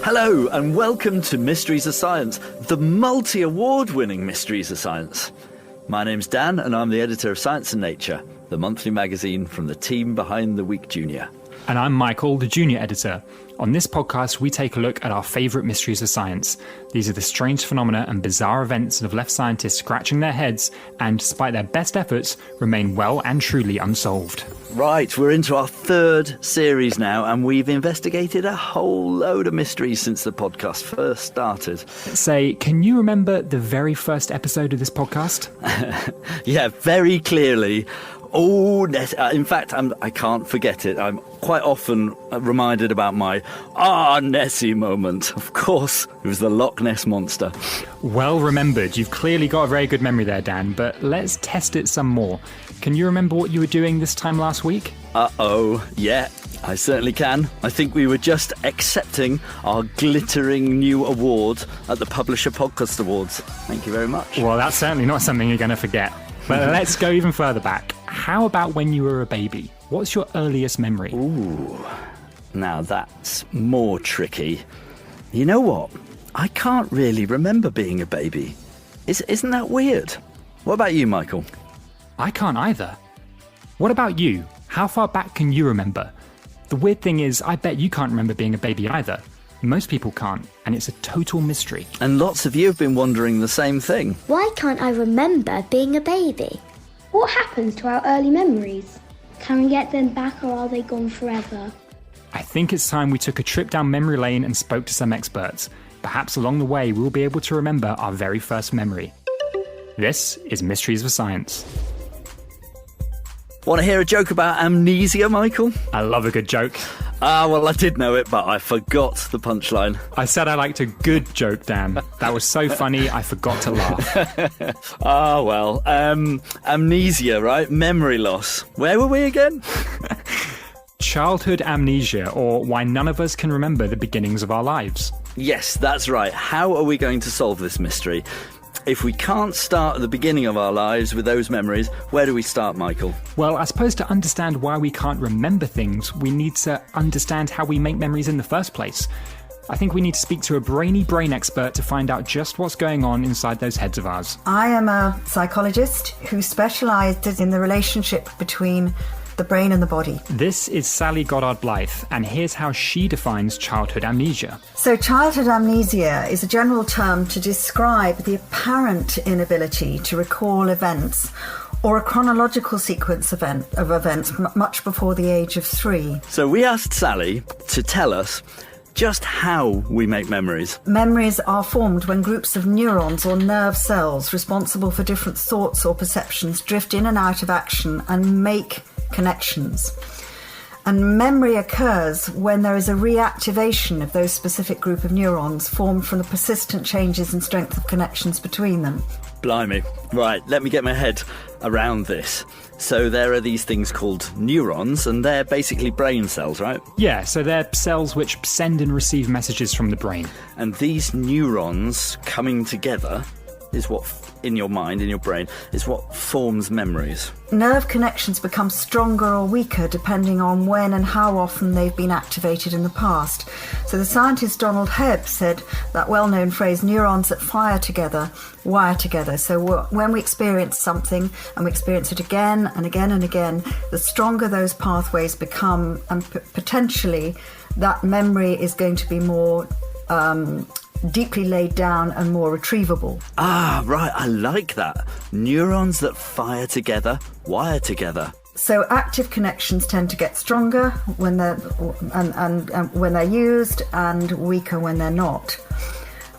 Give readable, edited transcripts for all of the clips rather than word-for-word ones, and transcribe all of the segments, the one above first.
Hello and welcome to Mysteries of Science, the multi-award-winning Mysteries of Science. My name's Dan and I'm the editor of Science and Nature, the monthly magazine from the team behind The Week Junior. And I'm Michael, the junior editor. On this podcast, we take a look at our favourite mysteries of science. These are the strange phenomena and bizarre events that have left scientists scratching their heads and, despite their best efforts, remain well and truly unsolved. Right, we're into our third series now, and we've investigated a whole load of mysteries since the podcast first started. Say, can you remember the very first episode of this podcast? Yeah, very clearly. Oh, in fact, I can't forget it. I'm quite often reminded about my Nessie moment. Of course, it was the Loch Ness Monster. Well remembered. You've clearly got a very good memory there, Dan, but let's test it some more. Can you remember what you were doing this time last week? Yeah, I certainly can. I think we were just accepting our glittering new award at the Publisher Podcast Awards. Thank you very much. Well, that's certainly not something you're going to forget. But let's go even further back. How about when you were a baby? What's your earliest memory? Ooh, now that's more tricky. You know what? I can't really remember being a baby. Isn't that weird? What about you, Michael? I can't either. What about you? How far back can you remember? The weird thing is, I bet you can't remember being a baby either. Most people can't, and it's a total mystery. And lots of you have been wondering the same thing. Why can't I remember being a baby? What happens to our early memories? Can we get them back or are they gone forever? I think it's time we took a trip down memory lane and spoke to some experts. Perhaps along the way we'll be able to remember our very first memory. This is Mysteries of Science. Want to hear a joke about amnesia, Michael? I love a good joke. Well, I did know it, but I forgot the punchline. I said I liked a good joke, Dan. That was so funny, I forgot to laugh. Amnesia, right? Memory loss. Where were we again? Childhood amnesia, or why none of us can remember the beginnings of our lives. Yes, that's right. How are we going to solve this mystery? If we can't start at the beginning of our lives with those memories, where do we start, Michael? Well, I suppose to understand why we can't remember things, we need to understand how we make memories in the first place. I think we need to speak to a brainy brain expert to find out just what's going on inside those heads of ours. I am a psychologist who specialises in the relationship between the brain and the body. This is Sally Goddard-Blythe, and here's how she defines childhood amnesia. So childhood amnesia is a general term to describe the apparent inability to recall events or a chronological sequence of events much before the age of 3. So we asked Sally to tell us just how we make memories. Memories are formed when groups of neurons or nerve cells responsible for different thoughts or perceptions drift in and out of action and make connections. And memory occurs when there is a reactivation of those specific group of neurons formed from the persistent changes in strength of connections between them. Blimey. Right, let me get my head around this. So there are these things called neurons, and they're basically brain cells, right? Yeah, so they're cells which send and receive messages from the brain. And these neurons coming together is what, in your mind, in your brain, is what forms memories. Nerve connections become stronger or weaker depending on when and how often they've been activated in the past. So the scientist Donald Hebb said that well-known phrase, neurons that fire together, wire together. So when we experience something and we experience it again and again and again, the stronger those pathways become, and potentially that memory is going to be more deeply laid down and more retrievable. Right, I like that. Neurons that fire together, wire together. So active connections tend to get stronger when they're and when they're used, and weaker when they're not.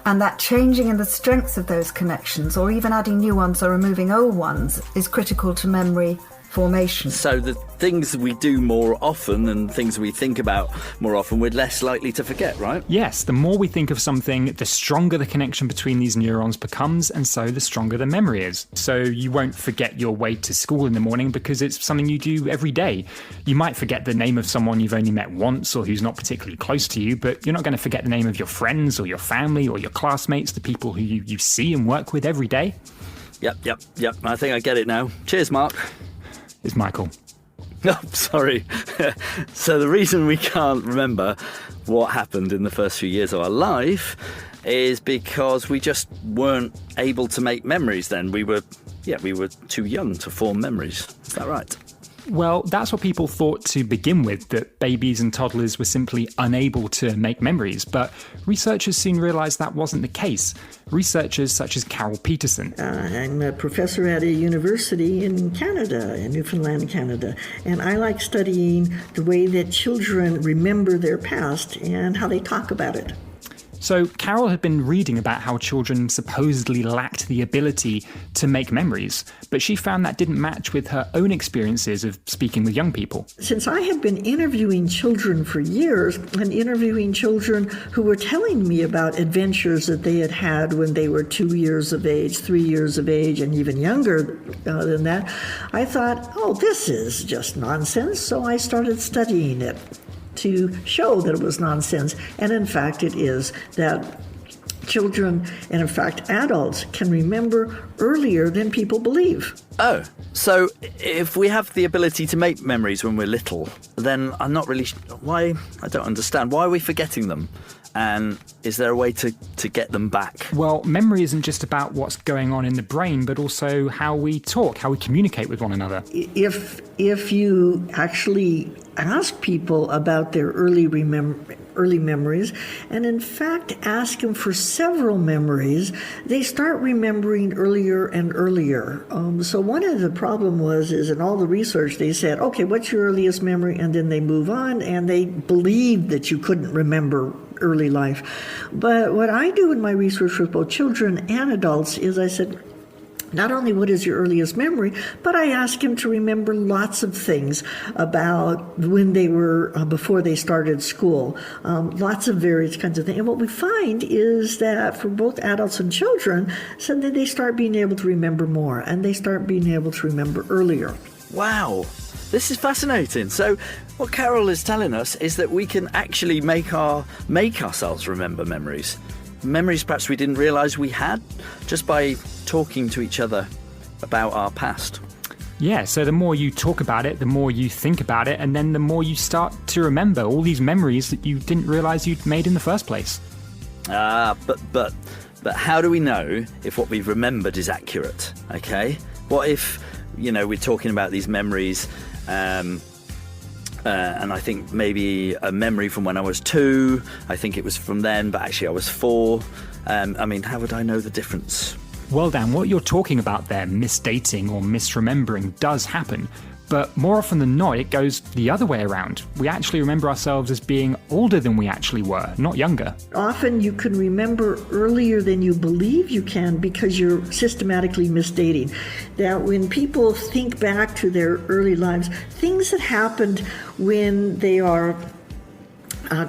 And that changing in the strength of those connections, or even adding new ones or removing old ones, is critical to memory formation. So the things we do more often and things we think about more often, we're less likely to forget, right? Yes, the more we think of something, the stronger the connection between these neurons becomes, and so the stronger the memory is. So you won't forget your way to school in the morning because it's something you do every day. You might forget the name of someone you've only met once or who's not particularly close to you, but you're not going to forget the name of your friends or your family or your classmates, the people who you see and work with every day. Yep. I think I get it now. Cheers, Mark. It's Michael. Oh, sorry. So the reason we can't remember what happened in the first few years of our life is because we just weren't able to make memories then. We were too young to form memories. Is that right? Well, that's what people thought to begin with, that babies and toddlers were simply unable to make memories. But researchers soon realised that wasn't the case. Researchers such as Carole Peterson. I'm a professor at a university in Canada, in Newfoundland, Canada. And I like studying the way that children remember their past and how they talk about it. So Carole had been reading about how children supposedly lacked the ability to make memories, but she found that didn't match with her own experiences of speaking with young people. Since I have been interviewing children for years, and interviewing children who were telling me about adventures that they had had when they were 2 years of age, 3 years of age, and even younger than that, I thought, oh, this is just nonsense, so I started studying it to show that it was nonsense. And in fact, it is, that children, and in fact adults, can remember earlier than people believe. Oh, so if we have the ability to make memories when we're little, then I'm not really why. I don't understand. Why are we forgetting them? And is there a way to get them back? Well, memory isn't just about what's going on in the brain, but also how we talk, how we communicate with one another. If you actually ask people about their early memories, and in fact ask them for several memories, they start remembering earlier and earlier. So one of the problem is in all the research they said, okay, what's your earliest memory? And then they move on, and they believed that you couldn't remember early life. But what I do in my research with both children and adults is I said, not only what is your earliest memory, but I ask him to remember lots of things about when they were, before they started school, lots of various kinds of things. And what we find is that for both adults and children, suddenly they start being able to remember more, and they start being able to remember earlier. Wow, this is fascinating. So what Carole is telling us is that we can actually make ourselves remember memories. Memories perhaps we didn't realise we had, just by talking to each other about our past. Yeah, so the more you talk about it, the more you think about it, and then the more you start to remember all these memories that you didn't realise you'd made in the first place. But how do we know if what we've remembered is accurate? Okay, what if we're talking about these memories, and I think maybe a memory from when I was 2, I think it was from then, but actually I was 4. How would I know the difference? Well, Dan, what you're talking about there, misdating or misremembering, does happen. But more often than not, it goes the other way around. We actually remember ourselves as being older than we actually were, not younger. Often you can remember earlier than you believe you can because you're systematically misdating. That when people think back to their early lives, things that happened when they are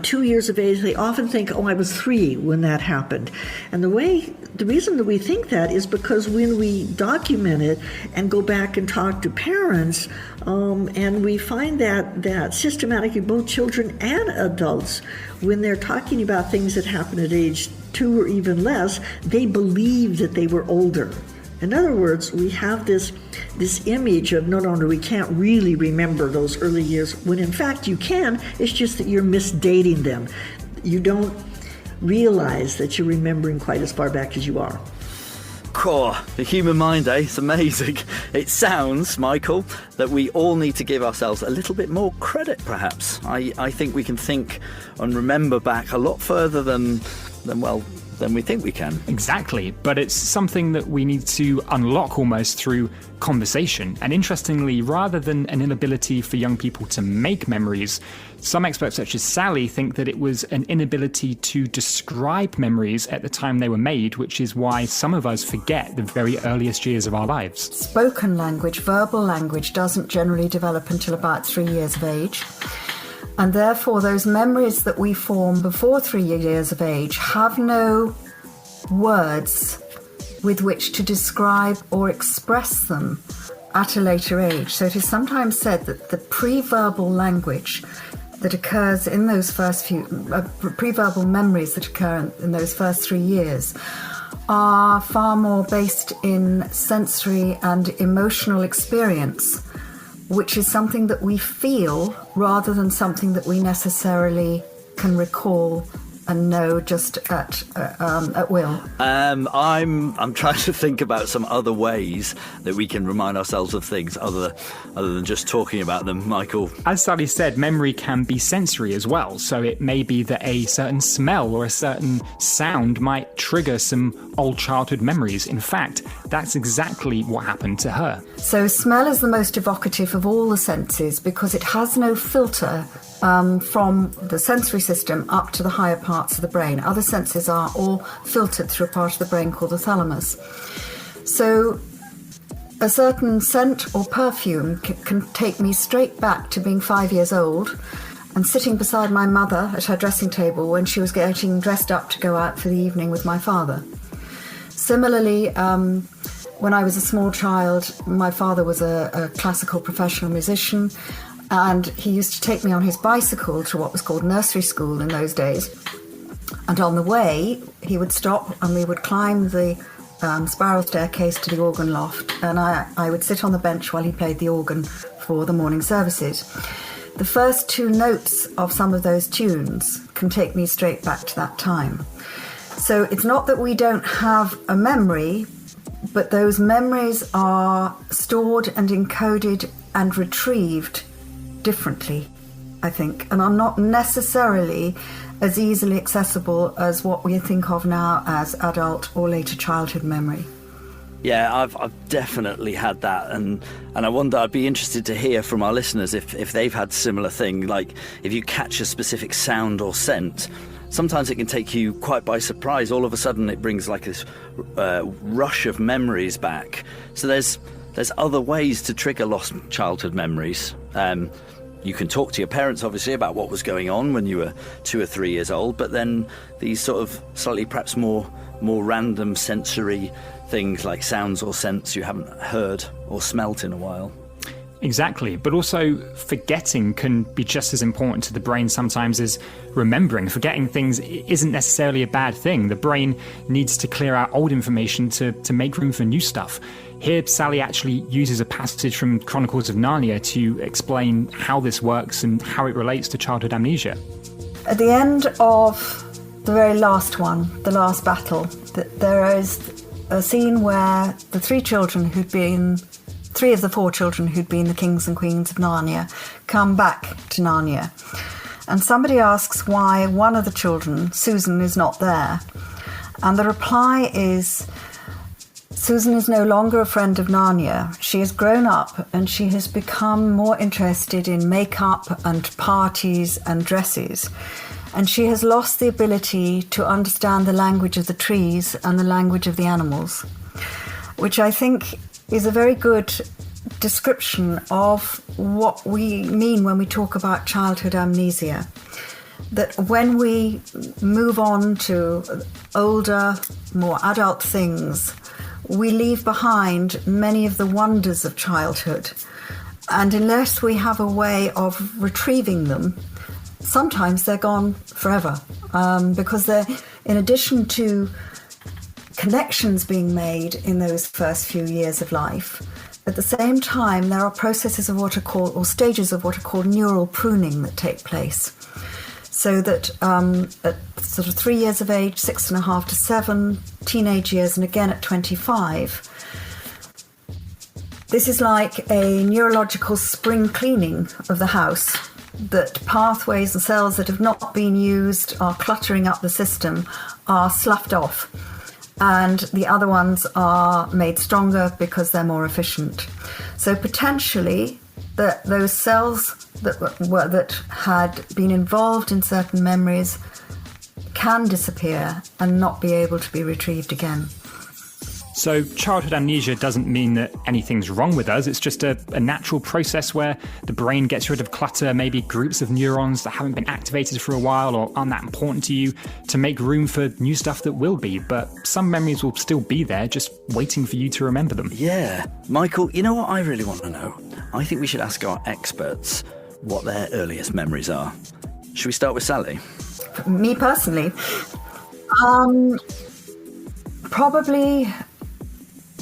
2 years of age, they often think, oh, I was 3 when that happened. And the reason that we think that is because when we document it and go back and talk to parents, and we find that systematically both children and adults, when they're talking about things that happened at age 2 or even less, they believe that they were older. In other words, we have this image of, no, we can't really remember those early years, when in fact you can. It's just that you're misdating them. You don't realize that you're remembering quite as far back as you are. Cool. The human mind, eh? It's amazing. It sounds, Michael, that we all need to give ourselves a little bit more credit, perhaps. I think we can think and remember back a lot further than we think we can. Exactly, but it's something that we need to unlock almost through conversation. And interestingly, rather than an inability for young people to make memories, some experts such as Sally think that it was an inability to describe memories at the time they were made, which is why some of us forget the very earliest years of our lives. Spoken language, verbal language, doesn't generally develop until about 3 years of age. And therefore, those memories that we form before 3 years of age have no words with which to describe or express them at a later age. So it is sometimes said that the pre-verbal language that occurs in those first few, pre-verbal memories that occur in those first 3 years are far more based in sensory and emotional experience which is something that we feel rather than something that we necessarily can recall and know just at will. I'm trying to think about some other ways that we can remind ourselves of things other than just talking about them, Michael. As Sally said, memory can be sensory as well. So it may be that a certain smell or a certain sound might trigger some old childhood memories. In fact, that's exactly what happened to her. So smell is the most evocative of all the senses because it has no filter from the sensory system up to the higher parts of the brain. Other senses are all filtered through a part of the brain called the thalamus. So a certain scent or perfume can take me straight back to being 5 years old and sitting beside my mother at her dressing table when she was getting dressed up to go out for the evening with my father. Similarly, when I was a small child, my father was a classical professional musician, and he used to take me on his bicycle to what was called nursery school in those days. And on the way, he would stop and we would climb the spiral staircase to the organ loft, and I would sit on the bench while he played the organ for the morning services. The first two notes of some of those tunes can take me straight back to that time. So it's not that we don't have a memory, but those memories are stored and encoded and retrieved differently, I think, and are not necessarily as easily accessible as what we think of now as adult or later childhood memory. Yeah, I've definitely had that, and I wonder, I'd be interested to hear from our listeners if they've had similar thing, like if you catch a specific sound or scent, sometimes it can take you quite by surprise. All of a sudden it brings like this rush of memories back. So there's other ways to trigger lost childhood memories. You can talk to your parents, obviously, about what was going on when you were 2 or 3 years old, but then these sort of slightly perhaps more random sensory things like sounds or scents you haven't heard or smelt in a while. Exactly, but also forgetting can be just as important to the brain sometimes as remembering. Forgetting things isn't necessarily a bad thing. The brain needs to clear out old information to make room for new stuff. Here, Sally actually uses a passage from Chronicles of Narnia to explain how this works and how it relates to childhood amnesia. At the end of the very last one, the last battle, there is a scene where the three of the 4 children who'd been the kings and queens of Narnia come back to Narnia. And somebody asks why one of the children, Susan, is not there. And the reply is, Susan is no longer a friend of Narnia. She has grown up and she has become more interested in makeup and parties and dresses. And she has lost the ability to understand the language of the trees and the language of the animals, which I think is a very good description of what we mean when we talk about childhood amnesia. That when we move on to older, more adult things, we leave behind many of the wonders of childhood. And unless we have a way of retrieving them, sometimes they're gone forever. Because they're, in addition to connections being made in those first few years of life, at the same time there are processes of what are called, or stages of what are called neural pruning that take place. So that at sort of 3 years of age, 6.5 to 7, teenage years, and again at 25, this is like a neurological spring cleaning of the house, that pathways and cells that have not been used, are cluttering up the system, are sloughed off. And the other ones are made stronger because they're more efficient. So potentially, those cells that had been involved in certain memories can disappear and not be able to be retrieved again. So childhood amnesia doesn't mean that anything's wrong with us. It's just a natural process where the brain gets rid of clutter, maybe groups of neurons that haven't been activated for a while or aren't that important to you, to make room for new stuff that will be. But some memories will still be there, just waiting for you to remember them. Yeah. Michael, you know what I really want to know? I think we should ask our experts what their earliest memories are. Should we start with Sally? Me personally, probably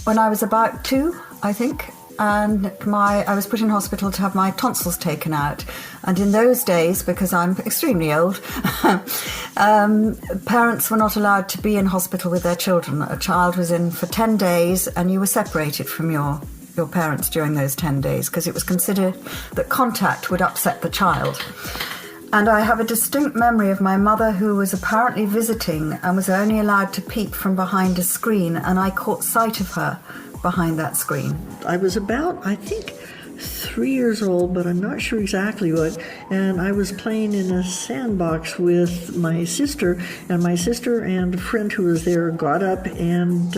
when I was about 2, I think, and I was put in hospital to have my tonsils taken out. And in those days, because I'm extremely old, parents were not allowed to be in hospital with their children. A child was in for 10 days and you were separated from your parents during those 10 days because it was considered that contact would upset the child. And I have a distinct memory of my mother who was apparently visiting and was only allowed to peep from behind a screen, and I caught sight of her behind that screen. I was about, I think, 3 years old, but I'm not sure exactly what, and I was playing in a sandbox with my sister, and a friend who was there got up and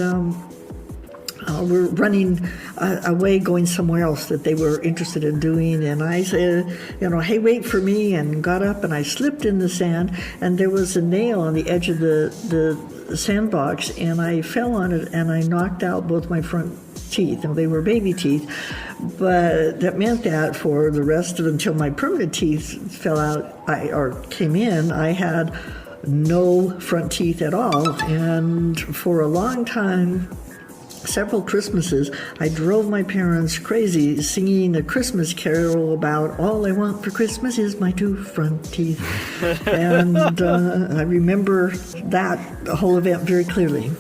were running away, going somewhere else that they were interested in doing, and I said, hey, wait for me, and got up and I slipped in the sand, and there was a nail on the edge of the sandbox, and I fell on it and I knocked out both my front teeth. Now, they were baby teeth, but that meant that for the rest of until my permanent teeth fell out or came in, I had no front teeth at all. And for a long time, several Christmases, I drove my parents crazy singing a Christmas carol about all I want for Christmas is my 2 front teeth. And I remember the whole event very clearly.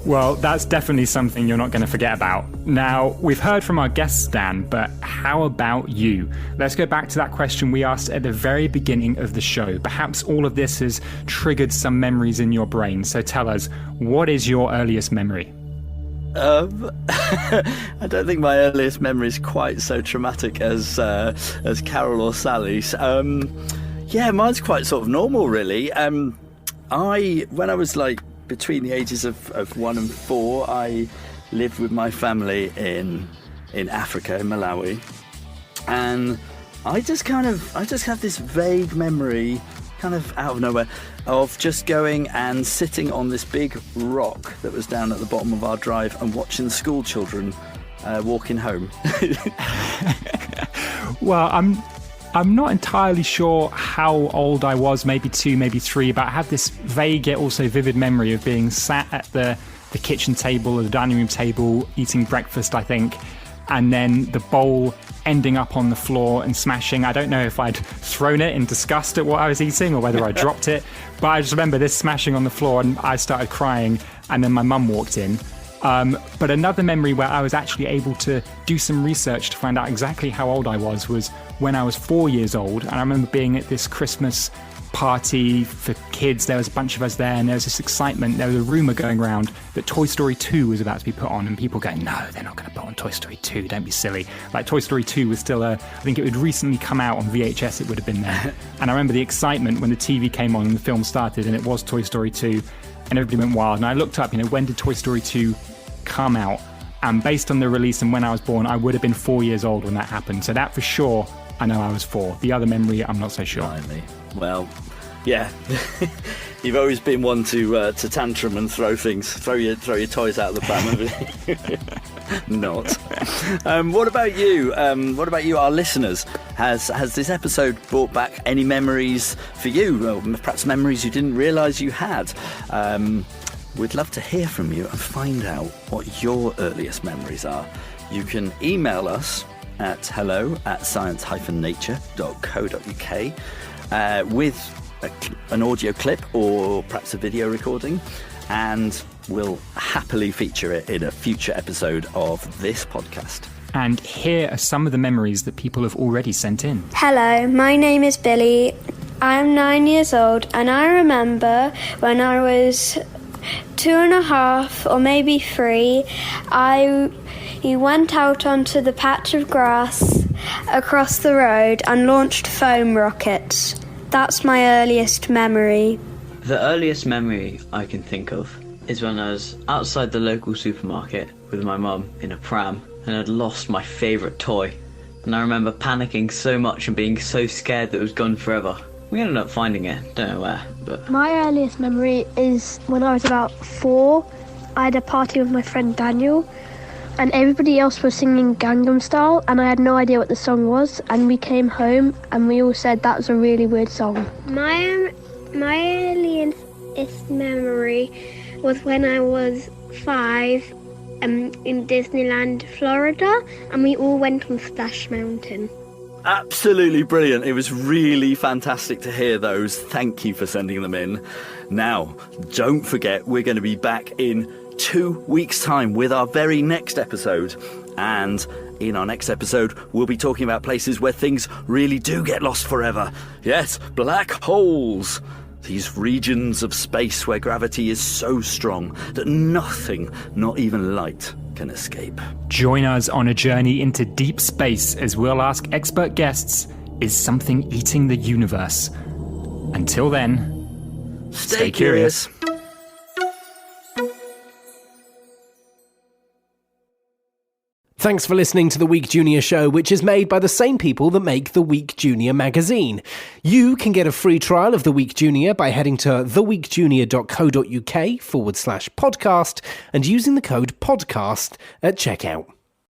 Well, that's definitely something you're not going to forget about. Now, we've heard from our guests, Dan, but how about you? Let's go back to that question we asked at the very beginning of the show. Perhaps all of this has triggered some memories in your brain. So tell us, what is your earliest memory? I don't think my earliest memory is quite so traumatic as Carole or Sally's. Yeah, mine's quite sort of normal, really. When I was like between the ages of 1 and 4, I lived with my family in Africa, in Malawi, and I just have this vague memory, kind of out of nowhere, of just going and sitting on this big rock that was down at the bottom of our drive and watching the school children walking home. Well, I'm not entirely sure how old I was, maybe 2, maybe 3, but I have this vague yet also vivid memory of being sat at the kitchen table or the dining room table eating breakfast, I think, and then the bowl ending up on the floor and smashing. I don't know if I'd thrown it in disgust at what I was eating or whether I dropped it, but I just remember this smashing on the floor and I started crying, and then my mum walked in. But another memory where I was actually able to do some research to find out exactly how old I was when I was 4 years old, and I remember being at this Christmas party for kids. There was a bunch of us there, and there was this excitement. There was a rumour going around that Toy Story 2 was about to be put on, and people going, no, they're not going to put on Toy Story 2, don't be silly. Like, Toy Story 2 was still I think it would recently come out on VHS, it would have been there. And I remember the excitement when the TV came on and the film started, and it was Toy Story 2, and everybody went wild. And I looked up, when did Toy Story 2 come out? And based on the release and when I was born, I would have been 4 years old when that happened. So that for sure, I know I was 4. The other memory, I'm not so sure. Blimey. Well, yeah, you've always been one to tantrum and throw things, throw your toys out of the pram. Not. What about you? Our listeners? Has this episode brought back any memories for you? Or perhaps memories you didn't realise you had? We'd love to hear from you and find out what your earliest memories are. You can email us at hello@science-nature.co.uk with an audio clip or perhaps a video recording, and we'll happily feature it in a future episode of this podcast. And here are some of the memories that people have already sent in. Hello, my name is Billy. I'm 9 years old, and I remember when I was 2.5 or maybe 3, he went out onto the patch of grass across the road and launched foam rockets. That's my earliest memory. The earliest memory I can think of is when I was outside the local supermarket with my mum in a pram and I'd lost my favourite toy. And I remember panicking so much and being so scared that it was gone forever. We ended up finding it, don't know where, but... My earliest memory is when I was about 4. I had a party with my friend Daniel, and everybody else was singing Gangnam Style, and I had no idea what the song was, and we came home and we all said that was a really weird song. My earliest memory was when I was 5 in Disneyland, Florida, and we all went on Splash Mountain. Absolutely brilliant. It was really fantastic to hear those. Thank you for sending them in. Now, don't forget, we're going to be back in 2 weeks' time with our very next episode. And in our next episode, we'll be talking about places where things really do get lost forever. Yes, black holes. These regions of space where gravity is so strong that nothing, not even light, can escape. Join us on a journey into deep space as we'll ask expert guests, is something eating the universe? Until then, stay curious. Thanks for listening to The Week Junior Show, which is made by the same people that make The Week Junior magazine. You can get a free trial of The Week Junior by heading to theweekjunior.co.uk/podcast and using the code podcast at checkout.